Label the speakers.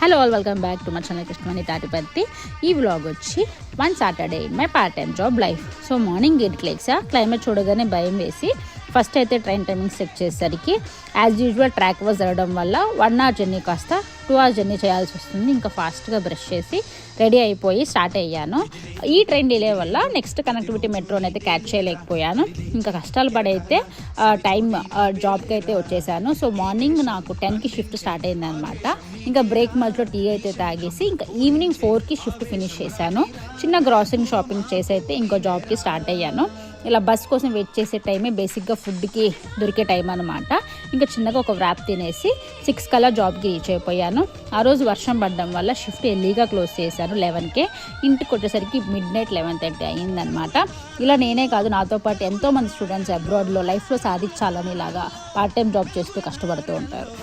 Speaker 1: Hello all, welcome back to my channel Krishnamani Tatipatti. ఈ vlog వచ్చి 1 Saturday in my part time job life. So morning 8కి లేచా. Climate చూడగానే భయం వేసి ఫస్ట్ అయితే ట్రైన్ టైమింగ్ సెట్ చేసేసరికి యాజ్ యూజువల్ ట్రాక్ వర్క్ జరగడం వల్ల 1 hour జర్నీ కాస్త 2 hours జర్నీ చేయాల్సి వస్తుంది. ఇంకా ఫాస్ట్గా బ్రష్ చేసి రెడీ అయిపోయి స్టార్ట్ అయ్యాను. ఈ ట్రైన్ డిలే వల్ల నెక్స్ట్ కనెక్టివిటీ మెట్రోని అయితే క్యాచ్ చేయలేకపోయాను. ఇంకా కష్టాలు పడైతే టైం జాబ్కి అయితే వచ్చేసాను. సో మార్నింగ్ నాకు 10కి షిఫ్ట్ స్టార్ట్ అయిందనమాట. ఇంకా బ్రేక్ మధ్యలో టీ అయితే తాగేసి ఇంకా ఈవినింగ్ 4కి షిఫ్ట్ ఫినిష్ చేశాను. చిన్న గ్రాసరీ షాపింగ్ చేసి అయితే ఇంకో జాబ్కి స్టార్ట్ అయ్యాను. ఇలా బస్ కోసం వెయిట్ చేసే టైమే బేసిక్గా ఫుడ్కి దొరికే టైం అనమాట. ఇంకా చిన్నగా ఒక వ్రాప్ తినేసి 6 కల్లా జాబ్కి రీచ్ అయిపోయాను. ఆ రోజు వర్షం పడడం వల్ల షిఫ్ట్ ఎర్లీగా క్లోజ్ చేశాను 11కే. ఇంటికి వచ్చేసరికి midnight 11:30 అయ్యిందనమాట. ఇలా నేనే కాదు, నాతో పాటు ఎంతోమంది స్టూడెంట్స్ అబ్రాడ్లో లైఫ్లో సాధించాలని ఇలాగా పార్ట్ టైం జాబ్ చేస్తూ కష్టపడుతూ ఉంటారు.